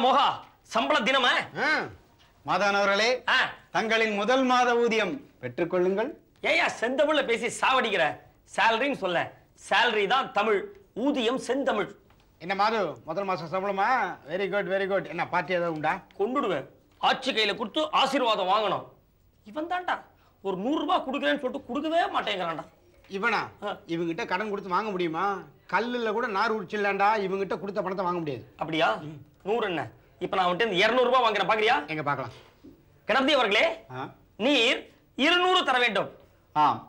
மோகா சம்பள தினமா மாதானவர்களே தங்களின் முதல் மாத ஊதியம் பெற்றுக்கொள்ளுங்கள். ஏயா செந்தமிழ்ல பேசி சாவடிக்கிற? சேலரின்னு சொல்ல. சேலரி தான் தமிழ், ஊதியம் செந்தமிழ். என்ன மாது முதல் மாசம் சம்பளமா? Very good very good. என்ன பார்ட்டி ஏதாவது உண்டா? கொண்டுடுவேன். ஆட்சி கையில கொடுத்து ஆசீர்வாதம் வாங்கணும். இவன் தான்டா ஒரு 100 ரூபாய் கொடுக்குறேன்னு சொல்லிட்டு கொடுக்கவே மாட்டேங்கிறான்டா. இவனா? இவங்கிட்ட கடன் கொடுத்து வாங்க முடியுமா? கல்லுல கூட நார் உடிச்சிடலாம்டா. இவங்கிட்ட கொடுத்த பணத்தை வாங்க முடியாது. அப்படியா? 100 என்ன? இப்ப நான் அவன்கிட்ட 200 ரூபாய் வாங்குறேன், பாக்குறியா? எங்க பார்க்கலாம். கணபதி அவர்களே, நீர் 200 தர வேண்டும். ஆம்,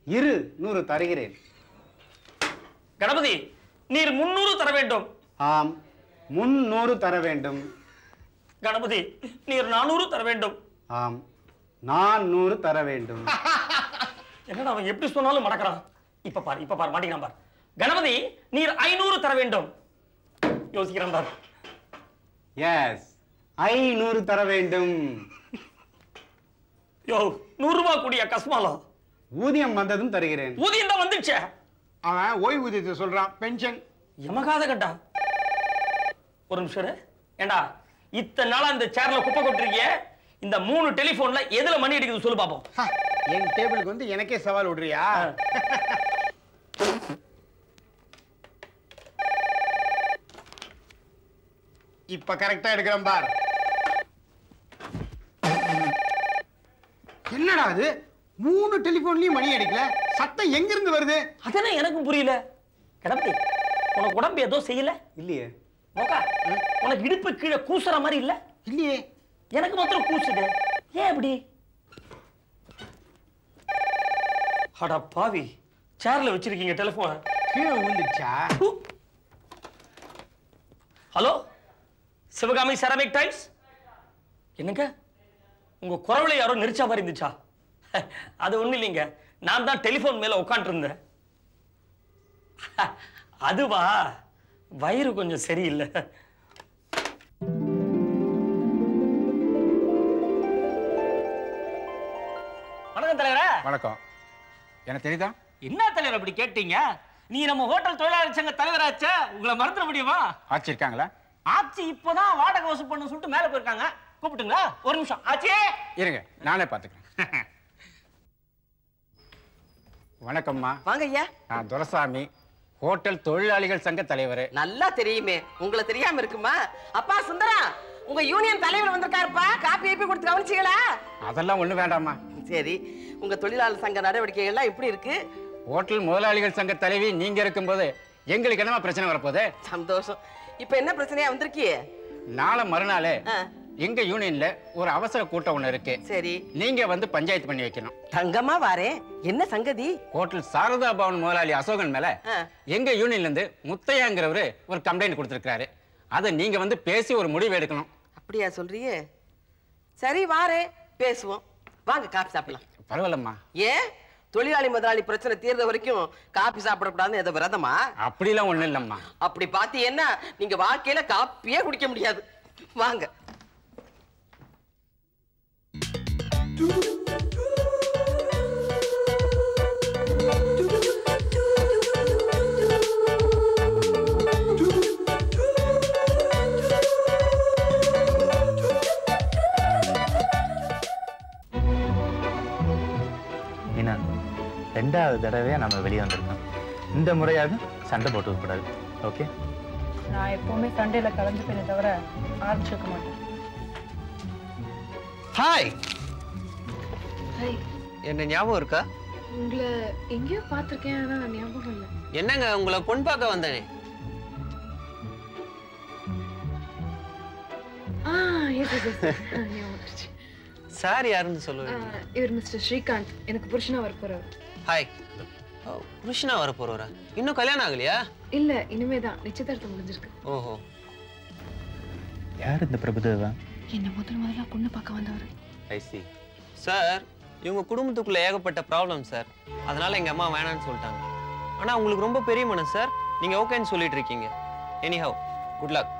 100 தருகிறேன். கணபதி, நீர் 300 தர வேண்டும். ஆம், 300 தர வேண்டும். கணபதி, நீர் 400 தர வேண்டும். ஆம், 400 தர வேண்டும். என்னடா அவன் எப்படி சொன்னாலும் மடக்கிறான். இப்ப பாரு மாட்டிக்கிறான் பாரு. கணபதி, நீர் 500 தர வேண்டும். யோசிக்கிறான் பாரு. எஸ், 500 தர வேண்டும். யோ, 100 ரூபாய் கூடிய கஸ்மாலா. ஊதியம் வந்ததும் தருகிறேன். ஊதியம் தான் வந்துச்சே. அவன் ஓய்வூதியத்தை சொல்றான், பென்ஷன். எமகாத கட்டா. ஒரு நிமிஷம் ஏண்டா, இத்தனை நாளா இந்த சேர்ல குப்பை கொட்டிருக்கிய, இந்த 3 டெலிபோன்ல எதுல மணி அடிக்குது சொல்லு பாப்போம். என் டேபிளுக்கு வந்து எனக்கே சவால் விடுறியா? இப்ப கரெக்டா எடுக்கிறேன் பார். என்னடா அது? 3 டெலிபோன்லயும் மணி அடிக்கல. சத்தம் எங்க இருந்து வருது? அதானே எனக்கும் புரியல. கிடப்பி, உனக்கு உடம்பு ஏதோ செய்யல? இல்லையே. உனக்கு இடுப்பு கீழே கூசுற மாதிரி இல்ல? இல்லையே. எனக்கு மாத்திரம் கூசுது. ஏன் அப்படி? அட பாவி, சேர்ல வச்சிருக்கீங்க டெலிபோன். கீழே விழுந்துச்சா? Hello, Sivakami ceramic tiles. என்னங்க, உங்க குரவலை யாரோ நெரிச்சா மாதிரி இருந்துச்சா? அது ஒண்ணு இல்லைங்க, நான் தான் டெலிபோன் மேல உட்காந்துட்டு இருந்தேன். அதுவா, வயிறு கொஞ்சம் சரியில்லை. வணக்கம் தலைவரே. வணக்கம். எனக்கு தெரியுதா? என்ன தலைவர் அப்படி கேட்டீங்க? நீ நம்ம ஹோட்டல் தொழிலாளர் சங்க தலைவராச்சே, உங்களை மறந்துட முடியுமா? ஆட்சி இருக்காங்களா? ஆட்சி இப்பதான் வாடகை வசூல் பண்ண சொல்லிட்டு மேல போயிருக்காங்க. கூப்பிட்டுங்களா? ஒரு நிமிஷம். ஆச்சி இருங்க, நானே பாத்துக்கிறேன். வணக்கம்மா. வாங்க ஐயா. நான் துரைசாமி, ஹோட்டல் தொழிலாளிகள் சங்க தலைவர். நல்லா தெரியுமே, உங்களை தெரியாம இருக்குமா? அப்பா சுந்தரா, உங்க யூனியன் தலைவர் வந்திருக்காருப்பா. காப்பி ஏப்பி கொடுத்து கவனிச்சீங்களா? அதெல்லாம் ஒண்ணு வேண்டாமா. சரி, உங்க தொழிலாளர் சங்க நடவடிக்கைகள் எல்லாம் எப்படி இருக்கு? ஹோட்டல் முதலாளிகள் சங்க தலைவி நீங்க இருக்கும்போது எங்களுக்கு என்னமா பிரச்சனை வரப்போகுது? சந்தோஷம். இப்ப என்ன பிரச்சனையா வந்திருக்கியே? நாளை மறுநாளே எங்க யூனியன்ல ஒரு அவசர கூட்டம் ஒண்ணு இருக்கு. சரி, நீங்க வந்து பஞ்சாயத்து பண்ணி வைக்கணும். தங்கமா வாரேன். என்ன சங்கதி? ஹோட்டல் சாரதா பவன் முதலாளி அசோகன் மேல எங்க யூனியன்ல இருந்து முத்தையாங்கிறவரு ஒரு கம்ப்ளைண்ட் கொடுத்திருக்காரு. அதை நீங்க வந்து பேசி ஒரு முடிவு எடுக்கணும். அப்படியா சொல்றியே? சரி வாரே, பேசுவோம். வாங்க காப்பி சாப்பிடலாம். பரவாயில்லம்மா. ஏன் தொழிலாளி முதலாளி பிரச்சனை தீர்ந்த வரைக்கும் காப்பி சாப்பிடக்கூடாதுன்னு எதை விரதமா? அப்படிலாம் ஒண்ணு இல்லம்மா. அப்படி பாத்தீங்கன்னா நீங்க வாழ்க்கையில காப்பியே குடிக்க முடியாது. வாங்க. ரெண்டாவது தடவையா நம்ம வெளியே வந்திருக்கோம். இந்த முறையாக சண்டை போட்டு கூடாது. ஓகே? நான் எப்பவுமே சண்டையில கலந்துப்பேனே தவிர ஆரம்பிச்சிருக்க மாட்டேன். ஹாய். ஹாய். என்ன ஞாபகம் இருக்கா? உங்களை எங்கேயோ பார்த்திருக்கேன், ஆனா ஞாபகம் இல்லை. என்னங்க, உங்களை பொன் பார்க்க வந்தேனே. சார் யாருன்னு சொல்லுவேன். இவர் மிஸ்டர் ஸ்ரீகாந்த், எனக்கு புருஷனா வர போறவர். ஹாய். புருஷனா வர போறவரா? இன்னும் கல்யாணம் ஆகலையா? இல்ல, இனிமேதான். நிச்சயதார்த்தம் முடிஞ்சிருக்கு. ஓஹோ. யார் இந்த பிரபுதேவா? என்ன முதல்ல பொண்ணு பார்க்க வந்தவர். ஐ சி. சார் இவங்க குடும்பத்துக்குள்ள ஏகப்பட்ட ப்ராப்ளம் சார். அதனால எங்க அம்மா வேணான்னு சொல்லிட்டாங்க. ஆனா உங்களுக்கு ரொம்ப பெரிய மனசு சார். நீங்க ஓகேன்னு சொல்லிட்டு இருக்கீங்க. Anyhow good luck.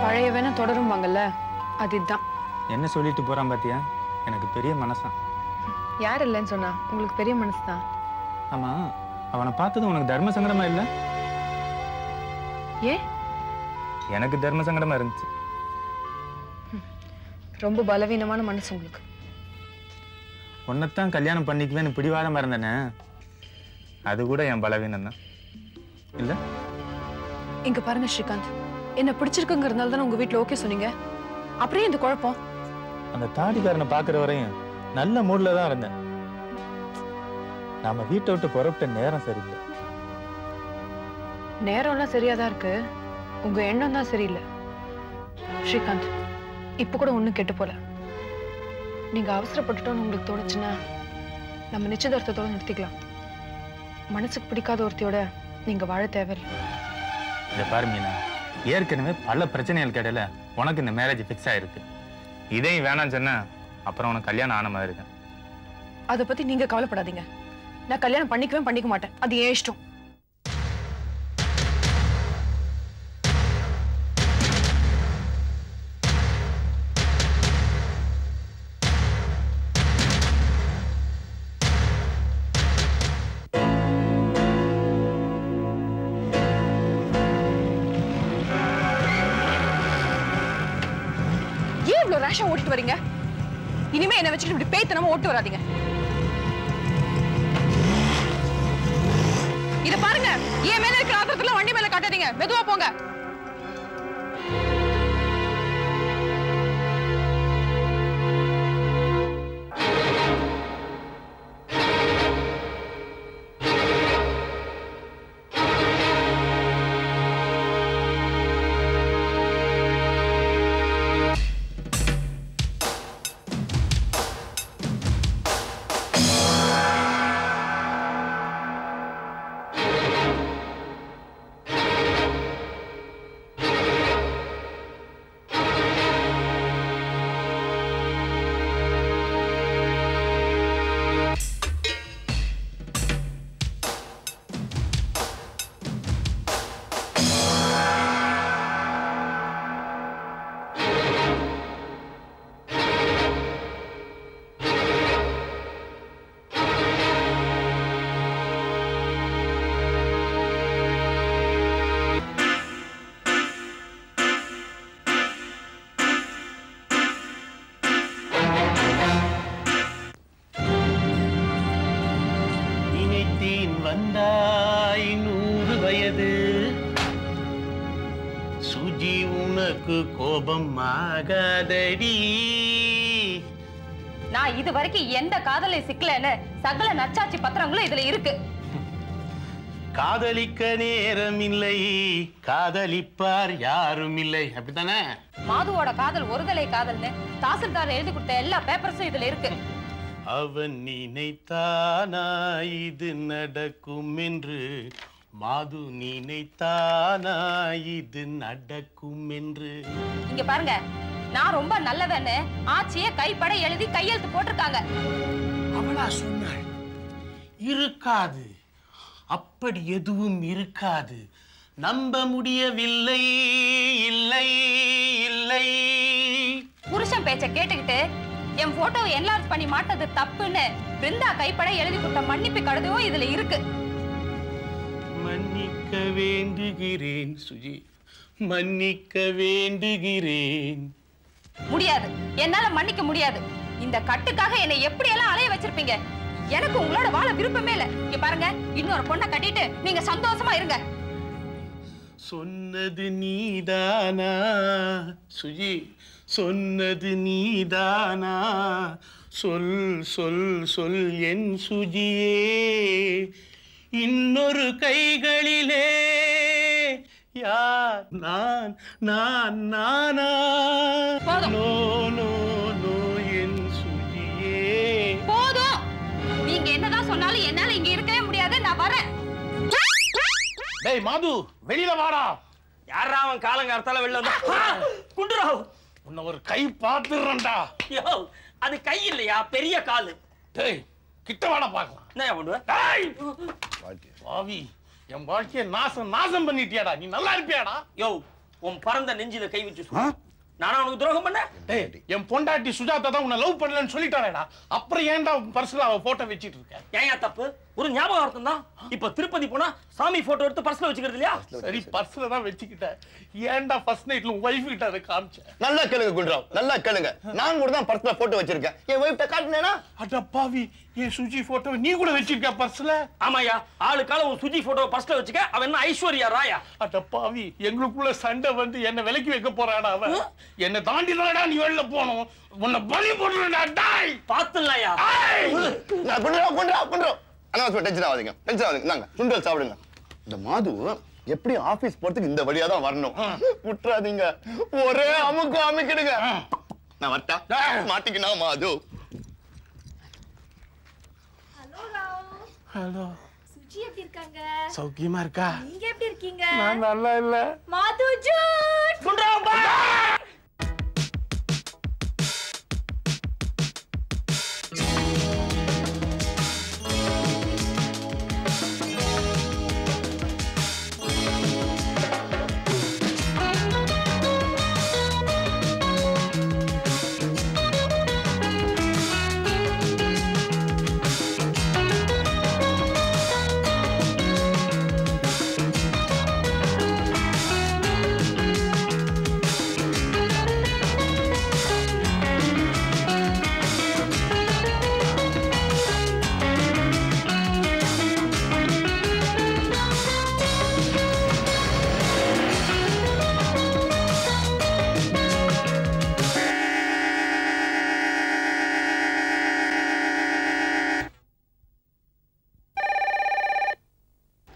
பழைய வேணா தொடரும்பாங்கல்ல, அதுதான். என்ன சொல்லிட்டு போறான் பாத்தியா? எனக்கு பெரிய மனசான். யார் இல்லைன்னு சொன்னா? உங்களுக்கு பெரிய மனசு தான். ஆமா, அவனை பார்த்ததும் உனக்கு தர்ம சங்கடமா இல்ல? ஏ? எனக்கு தர்ம சங்கடமா இருந்துச்சு. ரொம்ப பலவீனமான மனசு உங்களுக்கு. உன்னைத்தான் கல்யாணம் பண்ணிக்குவேன்னு பிடிவாதமா இருந்தேனே, அது கூட என் பலவீனம் தான் இல்ல? இங்க பாருங்க ஸ்ரீகாந்த், என்ன பிடிச்சிருக்குங்கிறதுனால தானே உங்க வீட்டுல ஓகே சொன்னீங்க. அப்படியே இந்த குழப்பம். அந்த தாடிக்காரனை பாக்குற வரையும் நல்ல மூட்ல தான் இருந்தேன். நாம வீட்டை விட்டு புறப்பட்ட நேரம் சரியில்லை. நேரம்லாம் சரியாதான் இருக்கு, உங்க எண்ணம் தான் சரியில்லை. ஸ்ரீகாந்த், இப்ப கூட ஒண்ணும் கெட்டு போல. நீங்க அவசரப்பட்டுட்டோன்னு உங்களுக்கு தோணுச்சுன்னா நம்ம நிச்சயதார்த்தத்தோட நிறுத்திக்கலாம். மனசுக்கு பிடிக்காத ஒருத்தியோட நீங்க வாழ தேவையில்லை. இதை பாரு மீனா, ஏற்கனவே பல பிரச்சனைகள் கிடையில உனக்கு இந்த மேரேஜ் ஃபிக்ஸ் ஆயிருக்கு. இதையும் வேணாம்னு சொன்னா அப்புறம் உனக்கு கல்யாணம் ஆன மாதிரி இருக்கேன். அதை பத்தி நீங்க கவலைப்படாதீங்க. நான் கல்யாணம் பண்ணிக்க மாட்டேன். அது ஏன் இஷ்டம். ஏன் இவ்வளவு ரேஷா ஓட்டிட்டு வரீங்க? இனிமே என்ன வச்சுட்டு இப்படி பேய்த்தனமா ஓட்டு வராதீங்க. இத பாருங்க, என் மேல இருக்கிற ஆத்திரத்துல வண்டி மேல காட்டாதீங்க. மெதுவா போங்க. வந்தாய் 100 வயது சுஜி, உனக்கு கோபம் ஆகாதடி. நான் இது வரைக்கும் எந்த காதலை சிக்கலன்னு சகல நச்சாட்சி பத்திரங்களும் இதுல இருக்கு. காதலிக்க நேரம் இல்லை, காதலிப்பார் யாரும் இல்லை, அப்படித்தானே? மாதுவோட காதல் ஒருதலை காதல்னு தாசில்தார் எழுதி கொடுத்த எல்லா பேப்பர்ஸும் இதுல இருக்கு. அவன் நினைத்தானா இது நடக்கும் என்று, மாது நினைத்தானா இது நடக்கும் என்று. இங்க பாருங்க, நான் ரொம்ப நல்லவன்னு ஆட்சிய கைப்பட எழுதி கையெழுத்து போட்டிருக்காங்க. அவளா சொன்னாள்? இருக்காது, அப்படி எதுவும் இருக்காது. நம்ப முடியவில்லை. இல்லை இல்லை. புருஷன் பேச்ச கேட்டுக்கிட்டு என் போட்டோ என்லார்ஜ் பண்ணி மாட்டது தப்புன்னு பிருந்தா கைப்பட எழுதி கொடுத்த மன்னிப்பு கடிதமும் இதுல இருக்கு. மன்னிக்க வேண்டுகிறேன் சுஜி, மன்னிக்க வேண்டுகிறேன். முடியாது, என்னால மன்னிக்க முடியாது. இந்த கட்டுக்காக என்னை எப்படி எல்லாம் அலைய வச்சிருப்பீங்க. எனக்கு உங்களோட வாழ விருப்பமே இல்ல. இங்க பாருங்க, இன்னொரு பொண்ணை கட்டிட்டு நீங்க சந்தோஷமா இருங்க. சொன்னது நீதானா சுஜி, சொன்னது நீதானா? சொல் சொல் சொல் என் சுஜியே. இன்னொரு கைகளிலே யார் நான் நான் நானா? நோ நோ நோ என் சுஜியே. போதும், நீங்க என்னதான் சொன்னாலும் என்னால இங்க இருக்கவே முடியாது. நான் வரேன். டேய் மாது, வெளியில வாடா. யாரா அவன் காலங்கார்த்தால வெளில வந்தா? குண்டுராவ், உன்னை ஒரு கை பாத்துறேன்டா. யோ, அது கை இல்லையா, பெரிய காலு. டேய் கிட்ட வாடா பார்க்கலாம். என்ன பண்ணுவ? பாவி, என் வாழ்க்கையை நாசம் பண்ணிட்டியாடா. நீ நல்லா இருப்பியாடா? யோ, உன் பறந்த நெஞ்சில கை வச்சு சொல்லு. நானா உனக்கு துரோகம் பண்ண? என் பொண்டாட்டி சுஜாதா தான் உன்னை லவ் பண்ணலன்னு சொல்லிட்டாளேடா. அப்புறம் ஏன்டா பர்ஸ்ல அவ போட்டோ வச்சிட்டு இருக்க? ஏன் தப்பு? ஒரு ஞாபகார்த்தம் தான். இப்ப திருப்பதி போனா சாமி போட்டோ எடுத்து பர்ஸ்ல வச்சுக்கிறது இல்லையா? சரி, பர்ஸ்ல தான் வச்சுக்கிட்டேன். ஏன்டா ஃபர்ஸ்ட் நைட்ல உன் வைஃப் கிட்ட அதை காமிச்ச? நல்லா கேளுங்க குல்ராவ், நல்லா கேளுங்க. நான் கூட தான் பர்ஸ்ல போட்டோ வச்சிருக்கேன். என் வைஃப்ட்ட காட்டுனேனா? அட பாவி, என் சுஜி போட்டோ நீ கூட வச்சிருக்க பர்ஸ்ல? ஆமாயா, ஆளுக்கால உன் சுஜி போட்டோ பர்ஸ்ல வச்சுக்க. அவன் என்ன ஐஸ்வர்யா ராயா? அட பாவி, எங்களுக்குள்ள சண்டை வந்து என்ன விலைக்கு வைக்க போறாடா அவன். என்ன தாண்டி தானடா நீ வெளில போணும். உன்னை பலி போடுறேன்டா. டாய் பாத்துலையா? நான் குல்ராவ் அனாவசியமா டென்ஷன் ஆகாதீங்க. நாங்க சுண்டல் சாப்பிடுங்க. இந்த மாது எப்படி ஆபீஸ் போறதுக்கு இந்த வழியா தான் வரணும். விட்டுறாதீங்க, ஒரே அமுக்கிடுங்க. நான் வரட்டா? மாட்டிக்கினா மாது. ஹலோ சுஜி எப்படி இருக்காங்க? சௌக்கியமா இருக்கா? நீங்க எப்படி இருக்கீங்க? நான் நல்லா இல்ல. மாது ஜூட் குல்ராவ் பா.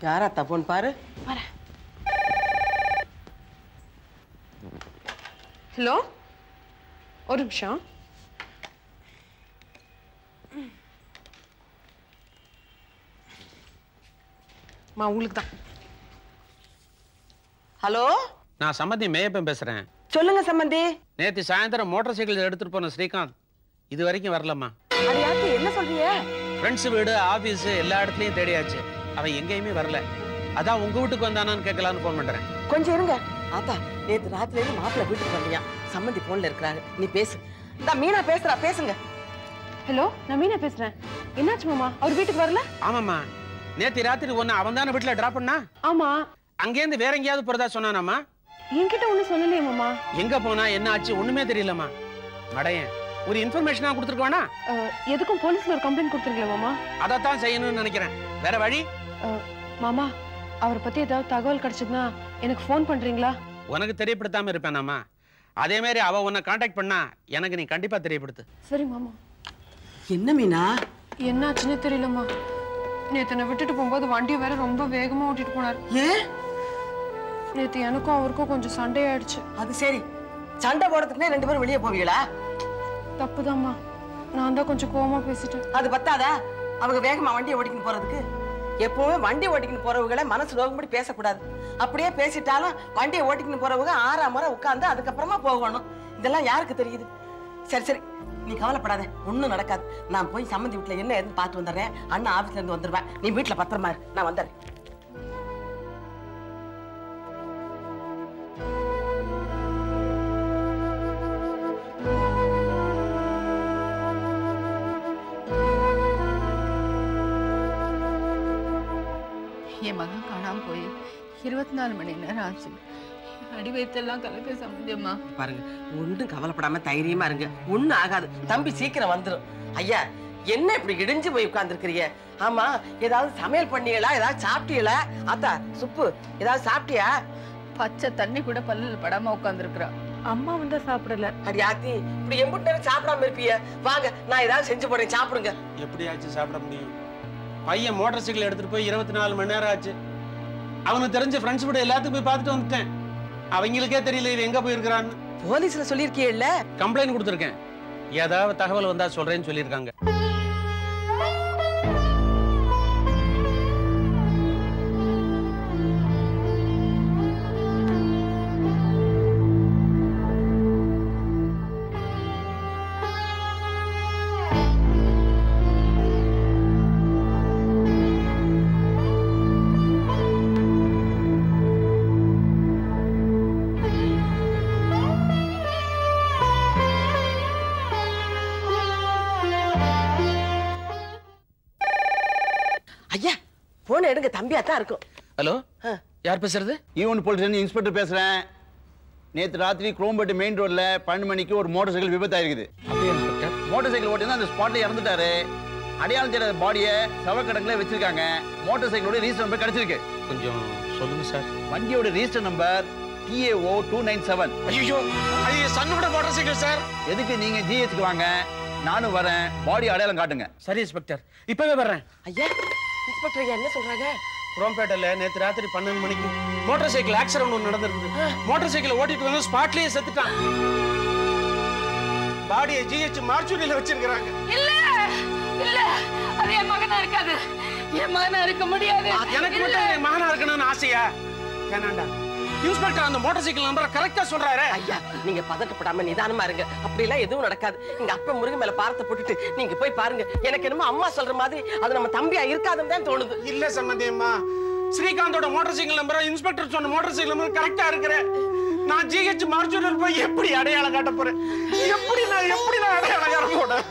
யாரா தப்போன்னு பாரு. ஹலோ, ஒரு நிமிஷம். உங்களுக்கு தான். ஹலோ, நான் சம்பந்தி மேயப்பன் பேசுறேன். சொல்லுங்க சம்பந்தி. நேத்து சாயந்தரம் மோட்டார் சைக்கிள் எடுத்துட்டு போன ஸ்ரீகாந்த் இது வரைக்கும் வரலம்மா. அது யாருக்கு என்ன சொல்றீங்க? ஃப்ரெண்ட்ஸ் வீடு, ஆபீஸ் எல்லா இடத்துலயும் தேடியாச்சு. அவன் எங்கேயுமே வரல. அதான் உங்க வீட்டுக்கு வந்தானான்னு கேட்கலான்னு போன் பண்றேன். கொஞ்சம் இருங்க. ஆத்தா, நேத்து ராத்திரில இருந்து மாப்பிள்ளை வீட்டுக்கு வரலையா? சம்பந்தி போன்ல இருக்கிறாங்க. நீ பேசு. இந்த மீனா பேசுறா, பேசுங்க. ஹலோ, நான் மீனா பேசுறேன். என்னாச்சு மாமா, அவர் வீட்டுக்கு வரல? ஆமாம்மா, நேத்து ராத்திரி ஒன்னு அவன் தானே வீட்டுல டிராப் பண்ணா. ஆமா. அங்கேருந்து வேற எங்கேயாவது போறதா சொன்னானாமா? என்கிட்ட ஒண்ணு சொல்லலையே மாமா. எங்க போனா என்ன ஆச்சு ஒண்ணுமே தெரியலமா. மடையன் ஒரு இன்ஃபர்மேஷனா கொடுத்துருக்கானா? எதுக்கும் போலீஸ்ல ஒரு கம்ப்ளைண்ட் கொடுத்துருக்கீங்க மாமா. அதத்தான் செய்யணும்னு நினைக்கிறேன். வேற வழி? மாமா, அவரை பத்தி ஏதாவது தகவல் கிடைச்சதுன்னா எனக்கு ஃபோன் பண்றீங்களா? உனக்கு தெரியப்படுத்தாம இருப்பேனாமா? அதே மாதிரி அவ உன்னை கான்டாக்ட் பண்ணா எனக்கு நீ கண்டிப்பா தெரியப்படுத்து. சரி மாமா. என்ன மீனா? என்னாச்சுன்னு தெரியலம்மா. நேத்து என்னை விட்டுட்டு போகும்போது வண்டியை வேற ரொம்ப வேகமா ஓட்டிட்டு போனார். ஏன்? நேத்து எனக்கும் அவருக்கும் கொஞ்சம் சண்டை ஆயிடுச்சு. அது சரி, சண்டை போடுறதுக்குனே ரெண்டு பேரும் வெளியே போவீங்களா? தப்புதாம்மா, நான் தான் கொஞ்சம் கோவமா பேசிட்டேன். அது பத்தாதா அவங்க வேகமா வண்டியை ஓட்டிக்கிட்டு போறதுக்கு? எப்பவுமே வண்டி ஓட்டிக்கிட்டு போறவங்களை மனசு நோக்கும்படி பேசக்கூடாது. அப்படியே பேசிட்டாலும் வண்டியை ஓட்டிக்கிட்டு போறவங்க 6ஆம் முறை உட்கார்ந்து அதுக்கப்புறமா போகணும். இதெல்லாம் யாருக்கு தெரியுது? சரி சரி, நீ கவலைப்படாத, ஒண்ணும் நடக்காது. நான் போய் சம்பந்தி வீட்டுல என்ன ஏதுன்னு பார்த்து வந்துடுறேன். அண்ணா ஆபீஸ்ல இருந்து வந்துடுவேன். நீ வீட்டுல பத்திரமா இரு, நான் வந்துடுறேன். என் மகன் காணாம போய் 24 மணி நேரம் ஆச்சு. அடி வயிற்றெல்லாம் கலக்க சம்பந்தியம்மா. பாருங்க, ஒன்றும் கவலைப்படாம தைரியமா இருங்க. ஒண்ணும் ஆகாது. தம்பி சீக்கிரம் வந்துடும். ஐயா, என்ன இப்படி இடிஞ்சு போய் உட்கார்ந்துருக்கிறீங்க? ஆமா, ஏதாவது சமையல் பண்ணீங்களா? ஏதாவது சாப்பிட்டீங்களா? ஆத்தா, சுப்பு ஏதாவது சாப்பிட்டியா? பச்சை தண்ணி கூட பல்லுல படாம உட்கார்ந்துருக்குறா. அம்மா வந்தா சாப்பிடல. அடி ஆத்தி, இப்படி எம்பிட்டு நேரம் சாப்பிடாம இருப்பீங்க? வாங்க, நான் ஏதாவது செஞ்சு போறேன், சாப்பிடுங்க. எப்படியாச்சும் சாப்பிட முடியும்? பையன் மோட்டார் சைக்கிள் எடுத்துட்டு போய் 24 மணி நேரம் ஆச்சு. அவனுக்கு தெரிஞ்ச ஃப்ரெண்ட்ஸ் கூட எல்லாத்துக்கும் போய் பார்த்துட்டு வந்துட்டேன். அவங்களுக்கே தெரியல இவன் எங்க போயிருக்கிறான்னு. போலீஸ்ல சொல்லிருக்கீல்ல? கம்ப்ளைண்ட் கொடுத்துருக்கேன். ஏதாவது தகவல் வந்தா சொல்றேன்னு சொல்லியிருக்காங்க. போன் எடுங்க, தம்பியா தான் இருக்கும். ஹலோ, யார் பேசுறது? ஈவன் போலீஸ் இன்ஸ்பெக்டர் பேசுறேன். நேற்று ராத்திரி குரோம்பேட்டு மெயின் ரோட்ல 12 மணிக்கு ஒரு மோட்டார் சைக்கிள் விபத்து ஆயிருக்குது. அப்படியே இன்ஸ்பெக்டர்? மோட்டார் சைக்கிள் ஓட்டி அந்த ஸ்பாட்ல இறந்துட்டாரு. அடையாளம் தெரியாத பாடியை சவக்கடங்குல வச்சிருக்காங்க. மோட்டார் சைக்கிளோட ரிஜிஸ்டர் நம்பர் கிடைச்சிருக்கு. கொஞ்சம் சொல்லுங்க சார். வண்டியோட ரிஜிஸ்டர் நம்பர் TAO 297. ஐயோ, ஐயோ, சன்னோட மோட்டார் சைக்கிள் சார். எதுக்கு நீங்க GHக்கு வாங்க, நானும் வரேன். பாடி அடையாளம் காட்டுங்க. சரி இன்ஸ்பெக்டர், இப்பவே வர்றேன். ஐயா, இன்ஸ்பெக்டர் ஐயா என்ன சொல்றாங்க? குரோம்பேட்டையில நேற்று ராத்திரி 12 மணிக்கு மோட்டார் சைக்கிள் ஆக்சிடென்ட் ஒன்று நடந்திருக்கு. மோட்டார் சைக்கிள் ஓட்டிட்டு வந்து ஸ்பாட்லயே செத்துட்டான். பாடியை GH மார்ச்சுரியில வச்சிருக்காங்க. இல்ல இல்ல, அது என் மகனா இருக்காது. என் மகனா இருக்க முடியாது. எனக்கு மட்டும் என் மகனா இருக்கணும்னு ஆசையா? வேணாண்டா. இன்ஸ்பெக்டர் அந்த மோட்டார் சைக்கிள் நம்பரை கரெக்டா சொல்றாரு. ஐயா, நீங்க பதட்டப்படாம நிதானமா இருங்க. அப்படி எல்லாம் எதுவும் நடக்காது. எங்க அப்பா முருகன் மேல பாரத்தை போட்டுட்டு நீங்க போய் பாருங்க. எனக்கு என்னமோ அம்மா சொல்ற மாதிரி அது நம்ம தம்பியா இருக்காதுன்னு தான் தோணுது. இல்ல சம்பந்தி அம்மா, ஸ்ரீகாந்தோட மோட்டார் சைக்கிள் நம்பர் இன்ஸ்பெக்டர் சொன்ன மோட்டார் சைக்கிள் நம்பர் கரெக்டா இருக்கிறேன். நான் GH மார்ச்சுரியில் போய் எப்படி அடையாளம் காட்ட போறேன்? எப்படி நான் அடையாளம் காட்ட போறேன்?